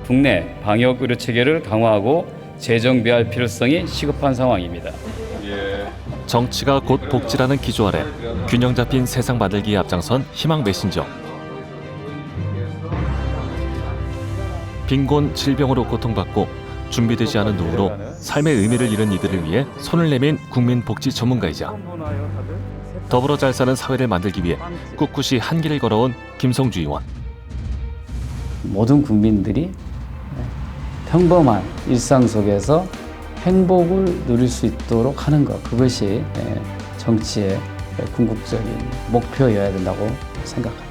국내 방역 의료 체계를 강화하고 재정비할 필요성이 시급한 상황입니다. 정치가 곧 복지라는 기조 아래 균형 잡힌 세상 만들기에 앞장선 희망 메신저. 빈곤, 질병으로 고통받고 준비되지 않은 노후로 삶의 의미를 잃은 이들을 위해 손을 내민 국민복지 전문가이자 더불어 잘 사는 사회를 만들기 위해 꿋꿋이 한 길을 걸어온 김성주 의원. 모든 국민들이 평범한 일상 속에서 행복을 누릴 수 있도록 하는 것, 그것이 정치의 궁극적인 목표여야 된다고 생각합니다.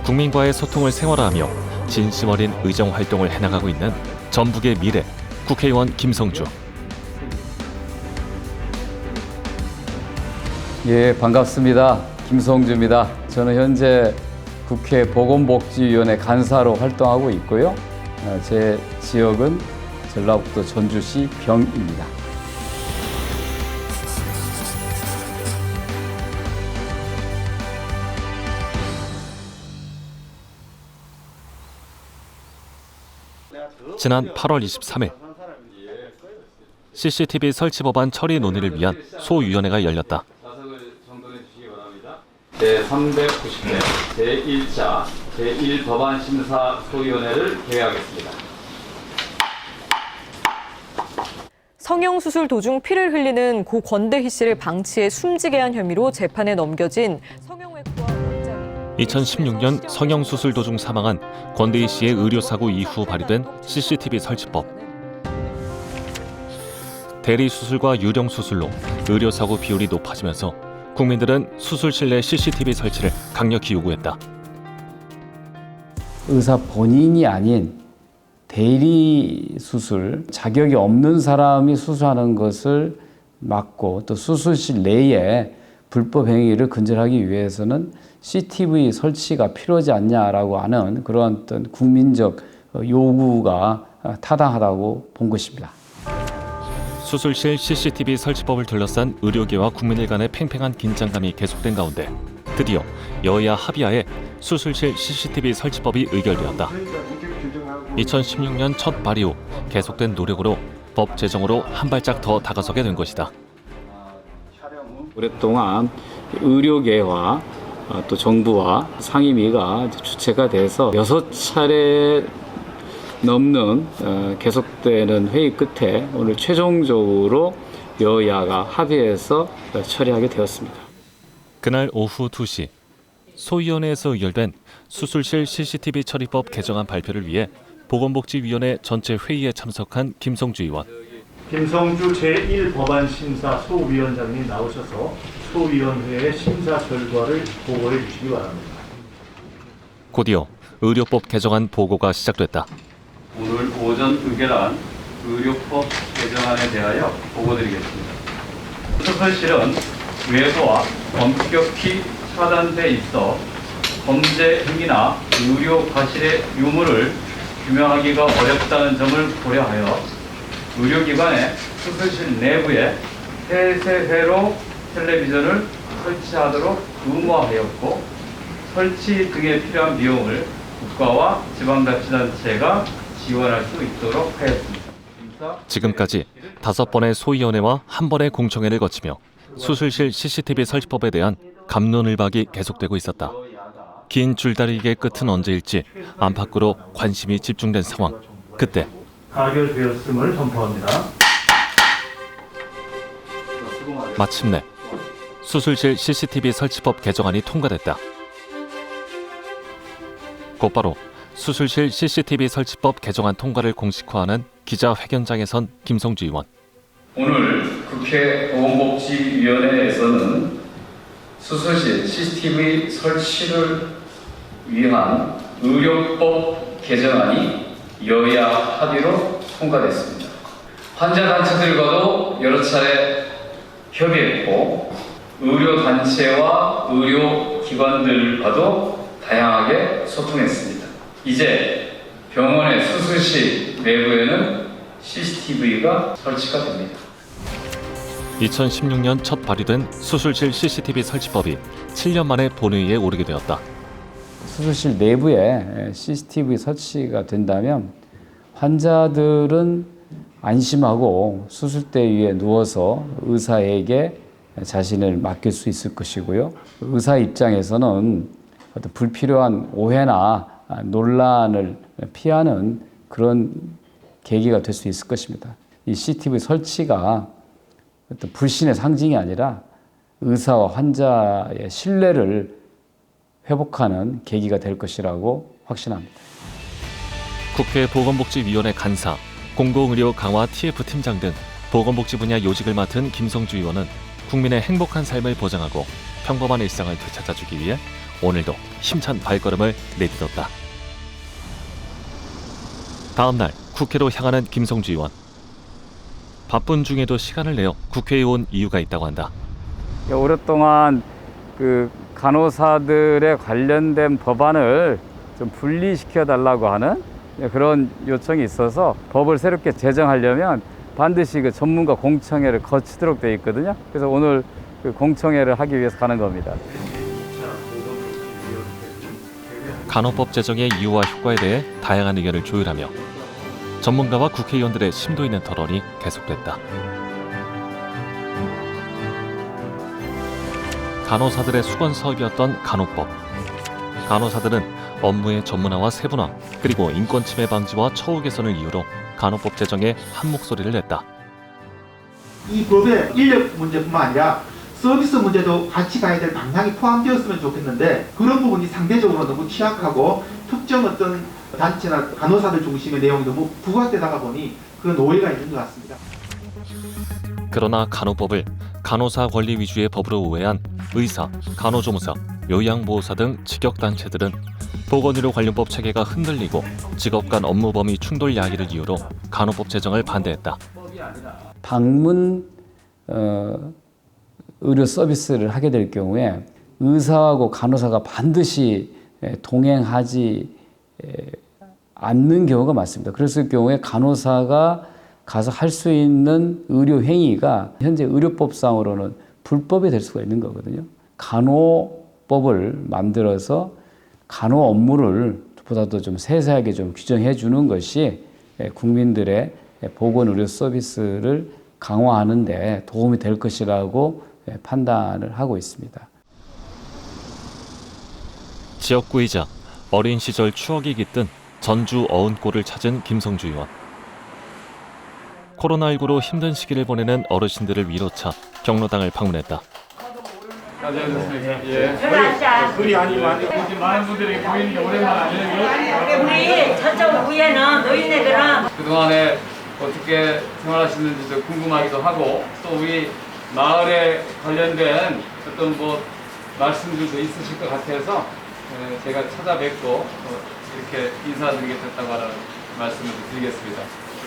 국민과의 소통을 생활화하며 진심 어린 의정 활동을 해나가고 있는 전북의 미래 국회의원 김성주. 예, 반갑습니다. 김성주입니다. 저는 현재 국회 보건복지위원회 간사로 활동하고 있고요. 제 지역은 전라북도 전주시 병입니다. 지난 8월 23일 CCTV 설치 법안 처리 논의를 위한 소위원회가 열렸다. 제390회 제1차 제1법안심사 소위원회를 개회하겠습니다. 성형수술 도중 피를 흘리는 고 권대희 씨를 방치해 숨지게 한 혐의로 재판에 넘겨진 성형외과 원장이 2016년 성형수술 도중 사망한 권대희 씨의 의료사고 이후 발의된 CCTV 설치법. 대리수술과 유령수술로 의료사고 비율이 높아지면서 국민들은 수술실 내 CCTV 설치를 강력히 요구했다. 의사 본인이 아닌 대리 수술, 자격이 없는 사람이 수술하는 것을 막고 또 수술실 내에 불법 행위를 근절하기 위해서는 CCTV 설치가 필요하지 않냐라고 하는 그런 어떤 국민적 요구가 타당하다고 본 것입니다. 수술실 CCTV 설치법을 둘러싼 의료계와 국민들 간의 팽팽한 긴장감이 계속된 가운데 드디어 여야 합의하에 수술실 CCTV 설치법이 의결되었다. 2016년 첫 발의 후 계속된 노력으로 법 제정으로 한 발짝 더 다가서게 된 것이다. 오랫동안 의료계와 또 정부와 상임위가 주체가 돼서 6차례 넘는 계속되는 회의 끝에 오늘 최종적으로 여야가 합의해서 처리하게 되었습니다. 그날 오후 2시 소위원회에서 의결된 수술실 CCTV 처리법 개정안 발표를 위해 보건복지위원회 전체 회의에 참석한 김성주 의원. 김성주 제1법안심사 소위원장님 나오셔서 소위원회의 심사 결과를 보고해 주시기 바랍니다. 곧이어 의료법 개정안 보고가 시작됐다. 오늘 오전 의결한 의료법 개정안에 대하여 보고드리겠습니다. 수술실은 외부와 엄격히 차단돼 있어 범죄 행위나 의료 과실의 유무를 규명하기가 어렵다는 점을 고려하여 의료기관의 수술실 내부에 폐쇄회로 텔레비전을 설치하도록 의무화하였고 설치 등에 필요한 비용을 국가와 지방자치단체가 지원할 수 있도록 하였습니다. 지금까지 5번의 소위원회와 한 번의 공청회를 거치며 수술실 CCTV 설치법에 대한 갑론을박이 계속되고 있었다. 긴 줄다리기의 끝은 언제일지 안팎으로 관심이 집중된 상황. 그때 가결되었음을 선포합니다. 마침내 수술실 CCTV 설치법 개정안이 통과됐다. 곧바로 수술실 CCTV 설치법 개정안 통과를 공식화하는 기자회견장에 선 김성주 의원. 오늘 국회 보건복지위원회에서는 수술실 CCTV 설치를 위한 의료법 개정안이 여야 합의로 통과됐습니다. 환자단체들과도 여러 차례 협의했고 의료단체와 의료기관들과도 다양하게 소통했습니다. 이제 병원의 수술실 내부에는 CCTV가 설치가 됩니다. 2016년 첫 발의된 수술실 CCTV 설치법이 7년 만에 본회의에 오르게 되었다. 수술실 내부에 CCTV 설치가 된다면 환자들은 안심하고 수술대 위에 누워서 의사에게 자신을 맡길 수 있을 것이고요. 의사 입장에서는 어떤 불필요한 오해나 논란을 피하는 그런 계기가 될 수 있을 것입니다. 이 CCTV 설치가 어떤 불신의 상징이 아니라 의사와 환자의 신뢰를 회복하는 계기가 될 것이라고 확신합니다. 국회 보건복지위원회 간사, 공공의료 강화 TF팀장 등 보건복지 분야 요직을 맡은 김성주 의원은 국민의 행복한 삶을 보장하고 평범한 일상을 되찾아주기 위해 오늘도 힘찬 발걸음을 내딛었다. 다음 날 국회로 향하는 김성주 의원. 바쁜 중에도 시간을 내어 국회에 온 이유가 있다고 한다. 오랫동안 그 간호사들에 관련된 법안을 좀 분리시켜 달라고 하는 그런 요청이 있어서 법을 새롭게 제정하려면 반드시 그 전문가 공청회를 거치도록 되어 있거든요. 그래서 오늘 그 공청회를 하기 위해서 가는 겁니다. 간호법 제정의 이유와 효과에 대해 다양한 의견을 조율하며 전문가와 국회의원들의 심도 있는 토론이 계속됐다. 간호사들의 수건 사업이었던 간호법. 간호사들은 업무의 전문화와 세분화, 그리고 인권 침해 방지와 처우 개선을 이유로 간호법 제정에 한 목소리를 냈다. 이 법에 인력 문제뿐만 아니라 서비스 문제도 같이 가야 될 방향이 포함되었으면 좋겠는데 그런 부분이 상대적으로 너무 취약하고 특정 어떤 단체나 간호사들 중심의 내용이 너무 부각되다가 보니 그런 오해가 있는 것 같습니다. 그러나 간호법을 간호사 권리 위주의 법으로 오해한 의사, 간호조무사, 요양보호사 등 직역단체들은 보건의료 관련법 체계가 흔들리고 직업 간 업무 범위 충돌 야기를 이유로 간호법 제정을 반대했다. 방문 의료 서비스를 하게 될 경우에 의사하고 간호사가 반드시 동행하지 않는 경우가 많습니다. 그랬을 경우에 간호사가 가서 할 수 있는 의료 행위가 현재 의료법상으로는 불법이 될 수가 있는 거거든요. 간호법을 만들어서 간호 업무를 보다도 좀 세세하게 좀 규정해 주는 것이 국민들의 보건의료 서비스를 강화하는 데 도움이 될 것이라고 판단을 하고 있습니다. 지역구이자 어린 시절 추억이 깃든 전주 어은골을 찾은 김성주 의원. 코로나19로 힘든 시기를 보내는 어르신들을 위로차 경로당을 방문했다. 많은 분들이 보이는 게 오랜만 아니에요. 우리 저쪽 위에는 노인네들은 그동안에 어떻게 생활하시는지도 궁금하기도 하고 또 우리 마을에 관련된 어떤 말씀들도 있으실 것 같아서 제가 찾아뵙고 이렇게 인사드리게 됐다고 하는 말씀을 드리겠습니다.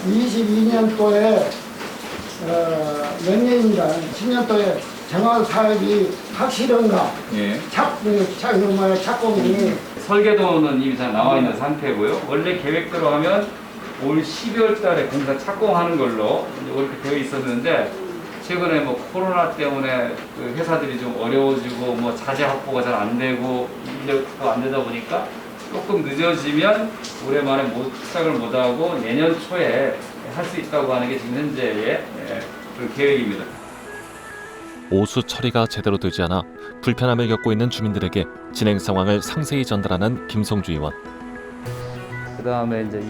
22년도에 몇 년인가 10년도에 정원 사업이 확실한가? 예. 착공이 설계도는 이미 다 나와 있는 상태고요. 원래 계획대로 하면 올 12월 달에 공사 착공하는 걸로 이렇게 되어 있었는데 최근에 코로나 때문에 그 회사들이 좀 어려워지고 자재 확보가 잘 안 되고 인력도 안 되다 보니까 조금 늦어지면 올해 말에 시작을 못하고 내년 초에 할 수 있다고 하는 게 지금 현재의 그런 계획입니다. 오수 처리가 제대로 되지 않아 불편함을 겪고 있는 주민들에게 진행 상황을 상세히 전달하는 김성주 의원. 그다음에 이제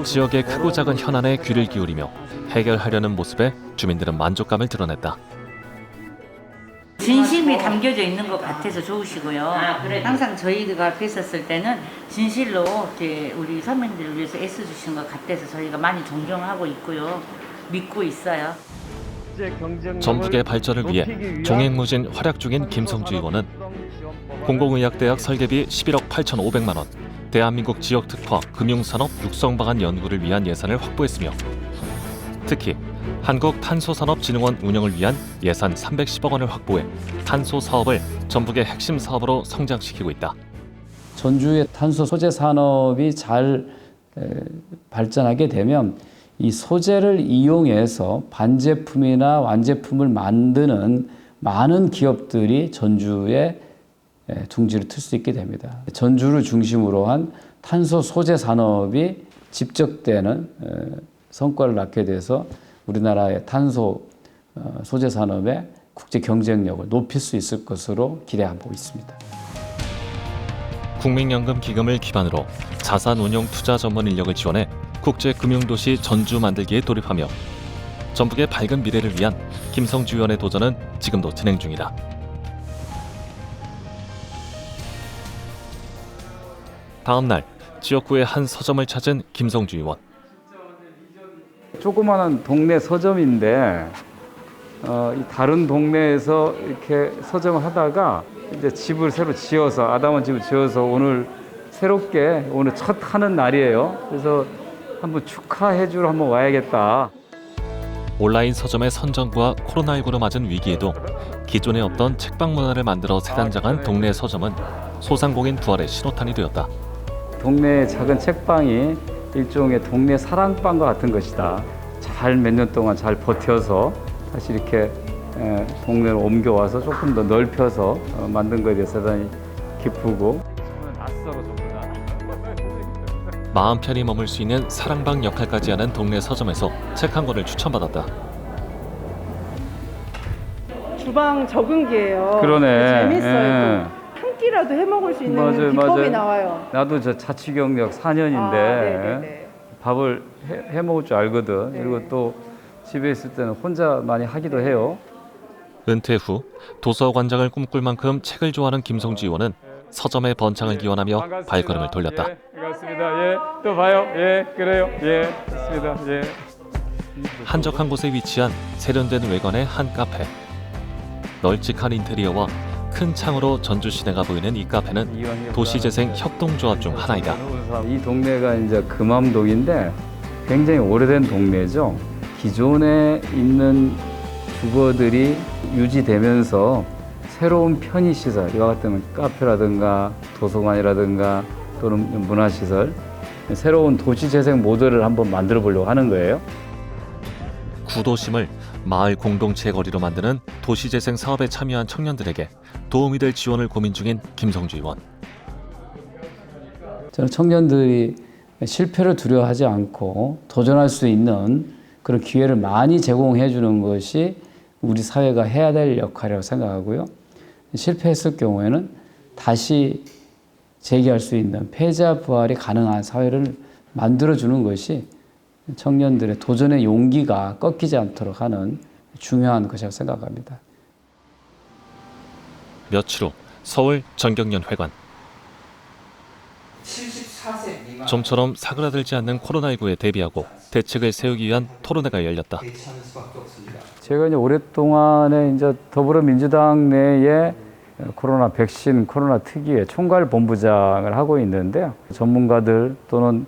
지역의 크고 작은 현안에 귀를 기울이며 해결하려는 모습에 주민들은 만족감을 드러냈다. 진심이 담겨져 있는 것 같아서 좋으시고요. 항상 저희가 뵀었을 때는 진실로 이렇게 우리 서민들을 위해서 애써주신 것 같아서 저희가 많이 존경하고 있고요. 믿고 있어요. 전북의 발전을 위해 종횡무진 활약 중인 김성주 의원은 공공의학대학 설계비 11억 8,500만 원, 대한민국 지역특화 금융산업 육성방안 연구를 위한 예산을 확보했으며 특히 한국탄소산업진흥원 운영을 위한 예산 310억 원을 확보해 탄소 사업을 전북의 핵심 사업으로 성장시키고 있다. 전주의 탄소 소재 산업이 잘 발전하게 되면 이 소재를 이용해서 반제품이나 완제품을 만드는 많은 기업들이 전주에 둥지를 틀 수 있게 됩니다. 전주를 중심으로 한 탄소 소재 산업이 집적되는 성과를 낳게 돼서 우리나라의 탄소 소재 산업의 국제 경쟁력을 높일 수 있을 것으로 기대하고 있습니다. 국민연금 기금을 기반으로 자산 운용 투자 전문 인력을 지원해 국제 금융도시 전주 만들기에 돌입하며 전북의 밝은 미래를 위한 김성주 의원의 도전은 지금도 진행 중이다. 다음 날 지역구의 한 서점을 찾은 김성주 의원. 조그마한 동네 서점인데 이 다른 동네에서 이렇게 서점을 하다가 이제 집을 새로 지어서 아담한 집을 지어서 오늘 새롭게 오늘 첫 하는 날이에요. 그래서 한번 축하해주러 한번 와야겠다. 온라인 서점의 선정과 코로나19로 맞은 위기에도 기존에 없던 책방 문화를 만들어 재단장한 동네 서점은 소상공인 부활의 신호탄이 되었다. 동네의 작은 책방이 일종의 동네 사랑방과 같은 것이다. 잘 몇 년 동안 잘 버텨서 다시 이렇게 동네로 옮겨와서 조금 더 넓혀서 만든 것에 대해서 대단히 기쁘고 마음 편히 머물 수 있는 사랑방 역할까지 하는 동네 서점에서 책 한 권을 추천받았다. 주방 적응기예요. 그러네. 재밌어요. 한 끼라도 해먹을 수 있는 비법이 나와요. 나도 저 자취경력 4년인데 밥을 해먹을 줄 알거든. 네. 그리고 또 집에 있을 때는 혼자 많이 하기도 해요. 은퇴 후 도서관장을 꿈꿀 만큼 책을 좋아하는 김성주 의원은 서점의 번창을 기원하며 반갑습니다. 발걸음을 돌렸다. 예, 반갑습니다. 예, 또 봐요. 예, 그래요. 예, 좋습니다. 예. 한적한 곳에 위치한 세련된 외관의 한 카페. 널찍한 인테리어와 큰 창으로 전주 시내가 보이는 이 카페는 도시재생 협동조합 중 하나이다. 이 동네가 이제 금암동인데 굉장히 오래된 동네죠. 기존에 있는 주거들이 유지되면서 새로운 편의시설, 이와 같은 카페라든가 도서관이라든가 또는 문화시설, 새로운 도시재생 모델을 한번 만들어 보려고 하는 거예요. 구도심을 마을 공동체 거리로 만드는 도시재생 사업에 참여한 청년들에게 도움이 될 지원을 고민 중인 김성주 의원. 저는 청년들이 실패를 두려워하지 않고 도전할 수 있는 그런 기회를 많이 제공해 주는 것이 우리 사회가 해야 될 역할이라고 생각하고요. 실패했을 경우에는 다시 재기할 수 있는 패자 부활이 가능한 사회를 만들어주는 것이 청년들의 도전의 용기가 꺾이지 않도록 하는 중요한 것이라고 생각합니다. 며칠 후 서울 전경련 회관. 좀처럼 사그라들지 않는 코로나19에 대비하고 대책을 세우기 위한 토론회가 열렸다. 제가 이제 오랫동안에 이제 더불어민주당 내에 코로나 백신, 코로나 특위의 총괄 본부장을 하고 있는데요. 전문가들 또는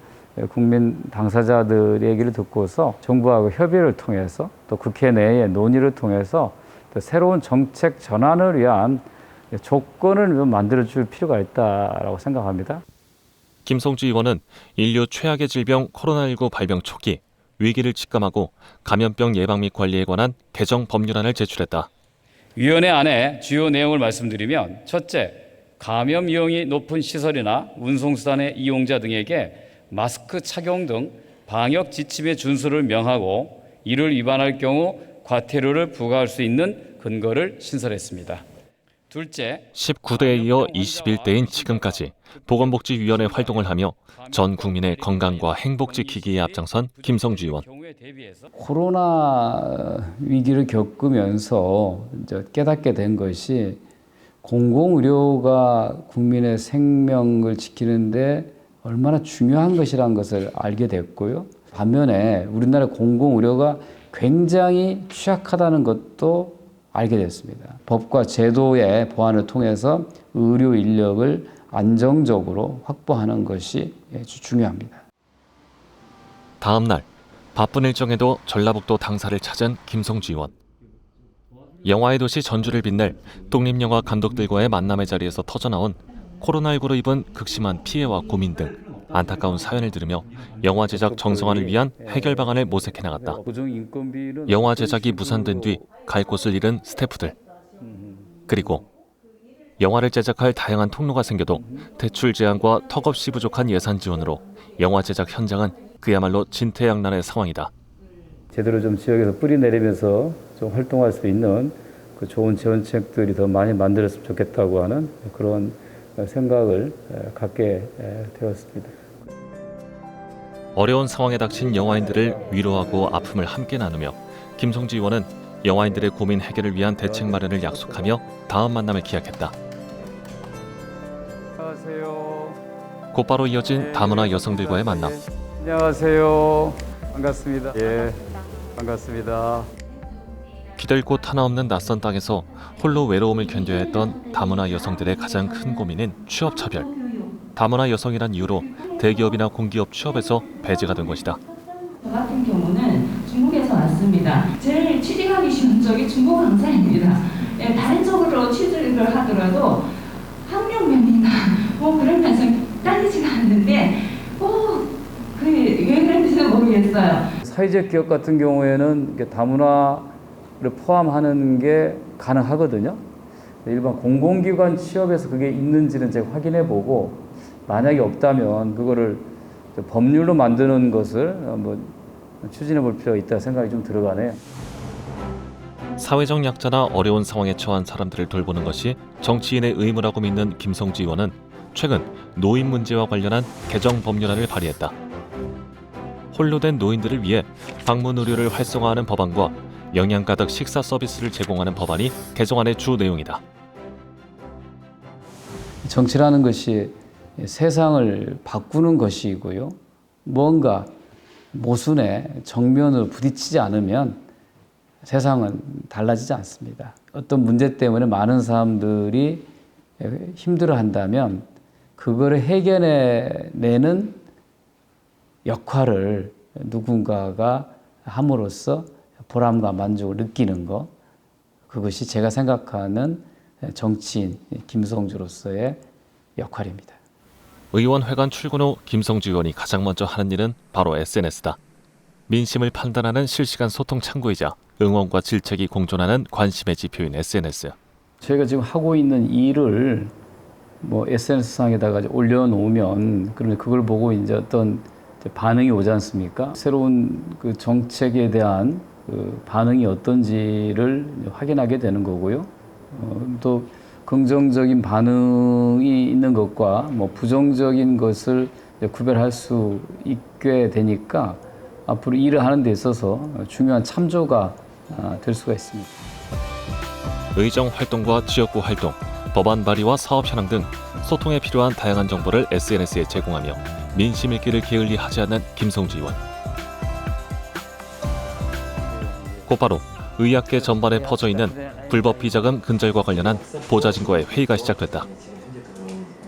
국민 당사자들의 얘기를 듣고서 정부하고 협의를 통해서 또 국회 내의 논의를 통해서 또 새로운 정책 전환을 위한 조건을 좀 만들어줄 필요가 있다라고 생각합니다. 김성주 의원은 인류 최악의 질병 코로나19 발병 초기 위기를 직감하고 감염병 예방 및 관리에 관한 개정 법률안을 제출했다. 위원회 안에 주요 내용을 말씀드리면 첫째, 감염 위험이 높은 시설이나 운송수단의 이용자 등에게 마스크 착용 등 방역 지침의 준수를 명하고 이를 위반할 경우 과태료를 부과할 수 있는 근거를 신설했습니다. 둘째, 19대에 이어 21대인 지금까지 보건복지위원회 활동을 하며 전 국민의 건강과 행복 지키기에 앞장선 김성주 의원. 코로나 위기를 겪으면서 이제 깨닫게 된 것이 공공의료가 국민의 생명을 지키는데 얼마나 중요한 것이라는 것을 알게 됐고요. 반면에 우리나라 공공의료가 굉장히 취약하다는 것도 알게 됐습니다. 법과 제도의 보완을 통해서 의료 인력을 안정적으로 확보하는 것이 아주 중요합니다. 다음 날 바쁜 일정에도 전라북도 당사를 찾은 김성주 의원. 영화의 도시 전주를 빛낼 독립영화 감독들과의 만남의 자리에서 터져나온 코로나19로 입은 극심한 피해와 고민 등 안타까운 사연을 들으며 영화 제작 정상화를 위한 해결 방안을 모색해 나갔다. 영화 제작이 무산된 뒤 갈 곳을 잃은 스태프들. 그리고 영화를 제작할 다양한 통로가 생겨도 대출 제한과 턱없이 부족한 예산 지원으로 영화 제작 현장은 그야말로 진퇴양난의 상황이다. 제대로 좀 지역에서 뿌리 내리면서 좀 활동할 수 있는 그 좋은 지원책들이 더 많이 만들었으면 좋겠다고 하는 그런 생각을 갖게 되었습니다. 어려운 상황에 닥친 영화인들을 위로하고 아픔을 함께 나누며 김성주 의원은 영화인들의 고민 해결을 위한 대책 마련을 약속하며 다음 만남을 기약했다. 안녕하세요. 곧바로 이어진 다문화 여성들과의 만남. 안녕하세요. 반갑습니다. 예, 반갑습니다. 기댈 곳 하나 없는 낯선 땅에서 홀로 외로움을 견뎌야 했던 다문화 여성들의 가장 큰 고민인 취업 차별. 다문화 여성이란 이유로 대기업이나 공기업 취업에서 배제가 된 것이다. 저 같은 경우는 중국에서 왔습니다. 제일 취직하기 쉬운 쪽이 중국 강사입니다. 예, 다른 쪽으로 취직을 하더라도 학력면이나 뭐 그러면서 딸리지가 않는데 왜 그런지는 모르겠어요. 사회적 기업 같은 경우에는 다문화를 포함하는 게 가능하거든요. 일반 공공기관 취업에서 그게 있는지는 제가 확인해 보고 만약에 없다면 그거를 법률로 만드는 것을 추진해 볼 필요가 있다 생각이 좀 들어가네요. 사회적 약자나 어려운 상황에 처한 사람들을 돌보는 것이 정치인의 의무라고 믿는 김성주 의원은 최근 노인 문제와 관련한 개정 법률안을 발의했다. 홀로 된 노인들을 위해 방문 의료를 활성화하는 법안과 영양 가득 식사 서비스를 제공하는 법안이 개정안의 주 내용이다. 정치라는 것이 세상을 바꾸는 것이고요. 뭔가 모순에 정면으로 부딪히지 않으면 세상은 달라지지 않습니다. 어떤 문제 때문에 많은 사람들이 힘들어한다면 그거를 해결해내는 역할을 누군가가 함으로써 보람과 만족을 느끼는 것, 그것이 제가 생각하는 정치인 김성주로서의 역할입니다. 의원회관 출근 후 김성주 의원이 가장 먼저 하는 일은 바로 SNS다. 민심을 판단하는 실시간 소통 창구이자 응원과 질책이 공존하는 관심의 지표인 SNS. 저희가 지금 하고 있는 일을 SNS상에다가 올려놓으면 그러면 그걸 보고 이제 어떤 반응이 오지 않습니까? 새로운 그 정책에 대한 그 반응이 어떤지를 확인하게 되는 거고요. 또 긍정적인 반응이 있는 것과 부정적인 것을 구별할 수 있게 되니까 앞으로 일을 하는 데 있어서 중요한 참조가 될 수가 있습니다. 의정 활동과 지역구 활동, 법안 발의와 사업 현황 등 소통에 필요한 다양한 정보를 SNS에 제공하며 민심 읽기를 게을리하지 않는 김성주 의원. 곧바로 의학계 전반에 퍼져 있는 불법 비자금 근절과 관련한 보좌진과의 회의가 시작됐다.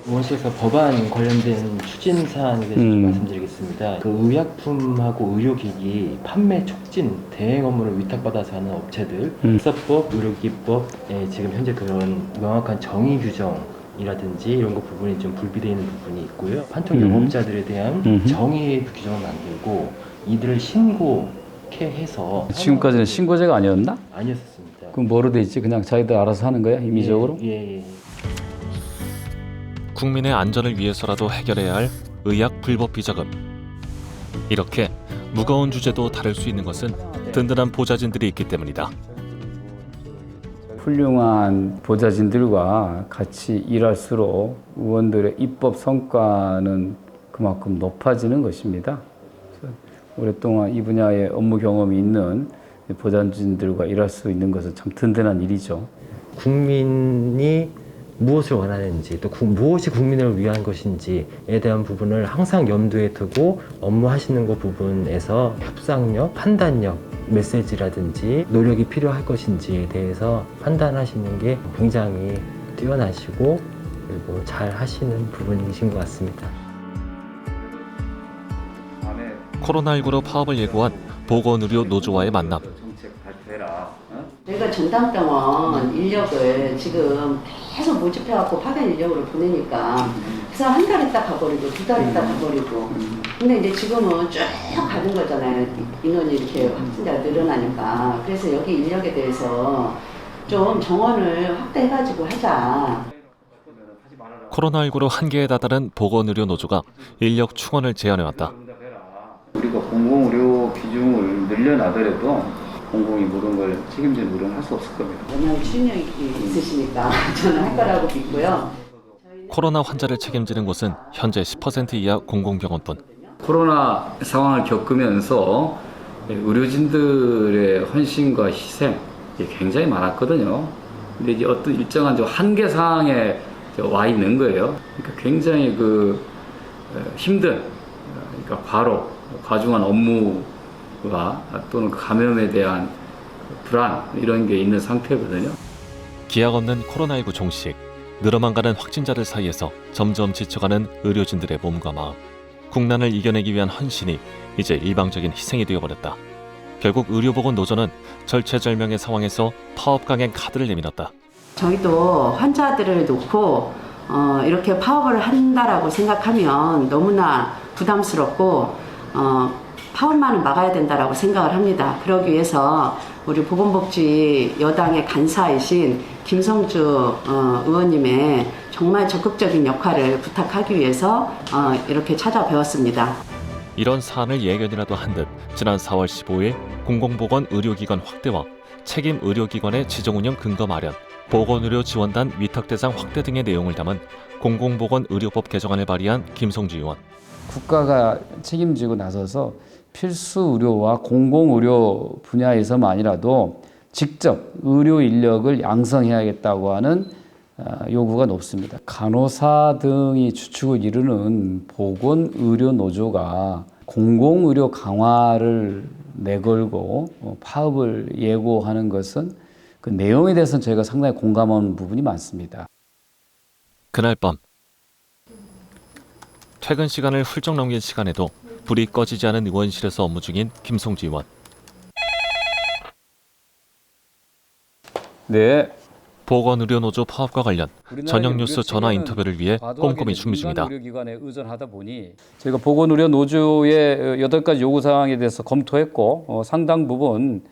의원실에서 법안 관련된 추진 사안에 대해서 말씀드리겠습니다. 그 의약품하고 의료기기 판매 촉진 대행 업무를 위탁받아서 하는 업체들, 식사법, 의료기기법에 지금 현재 그런 명확한 정의 규정이라든지 이런 거 부분이 좀 불비되어 있는 부분이 있고요. 판촉 영업자들에 대한 정의 규정을 만들고 이들을 신고케 해서 지금까지는 신고제가 아니었나? 아니었습니다. 그럼 뭐로 돼 있지? 그냥 자기들 알아서 하는 거야? 임의적으로? 예. 국민의 안전을 위해서라도 해결해야 할 의학 불법 비자금. 이렇게 무거운 주제도 다룰 수 있는 것은 든든한 보좌진들이 있기 때문이다. 훌륭한 보좌진들과 같이 일할수록 의원들의 입법 성과는 그만큼 높아지는 것입니다. 오랫동안 이 분야의 업무 경험이 있는 보좌진들과 일할 수 있는 것은 참 든든한 일이죠. 국민이 무엇을 원하는지 또 무엇이 국민을 위한 것인지에 대한 부분을 항상 염두에 두고 업무하시는 것 부분에서 협상력, 판단력, 메시지라든지 노력이 필요할 것인지에 대해서 판단하시는 게 굉장히 뛰어나시고 그리고 잘 하시는 부분이신 것 같습니다. 코로나19로 파업을 예고한 보건의료 노조와의 만남. 저희가 전담병원 인력을 지금 계속 모집해갖고 파견 인력으로 보내니까 그 사람 한 달 있다 가버리고 두 달 있다 가버리고 근데 이제 지금은 쭉 가는 거잖아요. 인원이 이렇게 확진자가 늘어나니까. 그래서 여기 인력에 대해서 좀 정원을 확대해가지고 하자. 코로나19로 한계에 다다른 보건의료 노조가 인력 충원을 제안해왔다. 우리가 공공의료 비중을 늘려나더라도 공공이 모든 걸 책임지는 노력은 할 수 없을 겁니다. 왜냐하면 추진력이 있으시니까 저는 할 거라고 믿고요. 코로나 환자를 책임지는 곳은 현재 10% 이하 공공병원뿐. 코로나 상황을 겪으면서 의료진들의 헌신과 희생 굉장히 많았거든요. 근데 이제 어떤 일정한 한계 상황에 와 있는 거예요. 그러니까 굉장히 힘든, 그러니까 과중한 업무가 또는 감염에 대한 불안 이런 게 있는 상태거든요. 기약 없는 코로나19 종식, 늘어만 가는 확진자들 사이에서 점점 지쳐가는 의료진들의 몸과 마음. 국난을 이겨내기 위한 헌신이 이제 일방적인 희생이 되어버렸다. 결국 의료보건노조는 절체절명의 상황에서 파업 강행 카드를 내밀었다. 저희도 환자들을 놓고 이렇게 파업을 한다라고 생각하면 너무나 부담스럽고 파업만은 막아야 된다라고 생각을 합니다. 그러기 위해서 우리 보건복지 여당의 간사이신 김성주 의원님의 정말 적극적인 역할을 부탁하기 위해서 이렇게 찾아뵈었습니다. 이런 사안을 예견이라도 한 듯 지난 4월 15일 공공보건 의료기관 확대와 책임 의료기관의 지정운영 근거 마련, 보건의료 지원단 위탁대상 확대 등의 내용을 담은 공공보건의료법 개정안을 발의한 김성주 의원. 국가가 책임지고 나서서 필수 의료와 공공의료 분야에서만이라도 직접 의료 인력을 양성해야겠다고 하는 요구가 높습니다. 간호사 등이 주축을 이루는 보건의료노조가 공공의료 강화를 내걸고 파업을 예고하는 것은 그 내용에 대해서는 저희가 상당히 공감하는 부분이 많습니다. 그날 밤 퇴근 시간을 훌쩍 넘긴 시간에도 불이 꺼지지 않은 의원실에서 업무 중인 김성주 의원. 네. 보건의료노조 파업과 관련 저녁 뉴스 전화 인터뷰를 위해 꼼꼼히 준비 중이다. 의료기관에 의존하다 보니 저희가 보건의료노조의 8가지 요구사항에 대해서 검토했고 상당 부분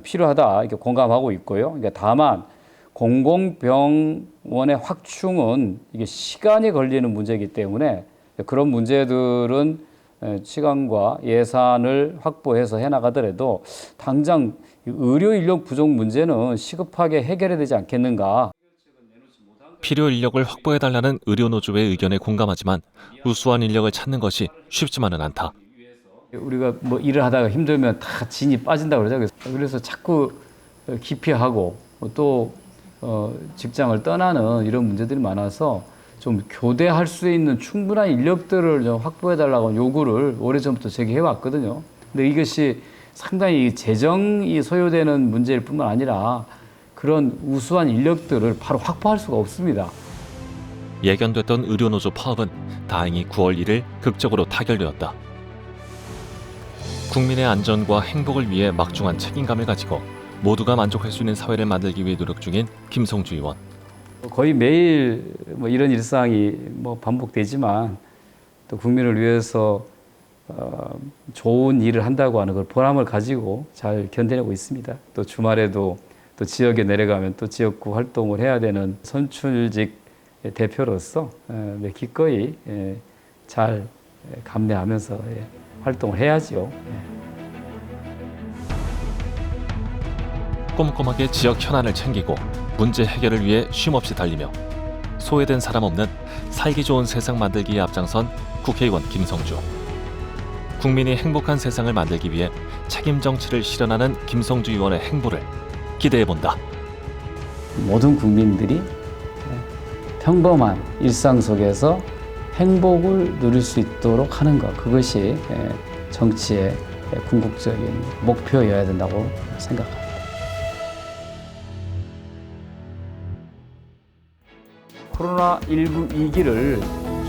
필요하다 이렇게 공감하고 있고요. 그러니까 다만 공공병원의 확충은 이게 시간이 걸리는 문제이기 때문에 그런 문제들은 시간과 예산을 확보해서 해나가더라도 당장 의료 인력 부족 문제는 시급하게 해결해야 되지 않겠는가. 필요 인력을 확보해달라는 의료노조의 의견에 공감하지만 우수한 인력을 찾는 것이 쉽지만은 않다. 우리가 일을 하다가 힘들면 다 진이 빠진다고 그러죠. 그래서 자꾸 기피하고 또 직장을 떠나는 이런 문제들이 많아서 좀 교대할 수 있는 충분한 인력들을 좀 확보해달라고 요구를 오래전부터 제기해왔거든요. 근데 이것이 상당히 재정이 소요되는 문제일 뿐만 아니라 그런 우수한 인력들을 바로 확보할 수가 없습니다. 예견됐던 의료노조 파업은 다행히 9월 1일 극적으로 타결되었다. 국민의 안전과 행복을 위해 막중한 책임감을 가지고 모두가 만족할 수 있는 사회를 만들기 위해 노력 중인 김성주 의원. 거의 매일 이런 일상이 반복되지만 또 국민을 위해서 좋은 일을 한다고 하는 그 보람을 가지고 잘 견뎌내고 있습니다. 또 주말에도 또 지역에 내려가면 또 지역구 활동을 해야 되는 선출직 대표로서 기꺼이 잘 감내하면서 활동을 해야죠. 꼼꼼하게 지역 현안을 챙기고 문제 해결을 위해 쉼없이 달리며 소외된 사람 없는 살기 좋은 세상 만들기에 앞장선 국회의원 김성주. 국민이 행복한 세상을 만들기 위해 책임 정치를 실현하는 김성주 의원의 행보를 기대해본다. 모든 국민들이 평범한 일상 속에서 행복을 누릴 수 있도록 하는 것, 그것이 정치의 궁극적인 목표여야 된다고 생각합니다. 코로나19 위기를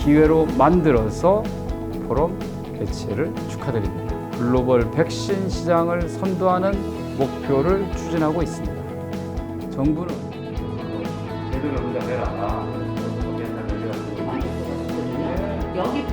기회로 만들어서 포럼 개최를 축하드립니다. 글로벌 백신 시장을 선도하는 목표를 추진하고 있습니다. 정부는 제대로 응답해라. 여기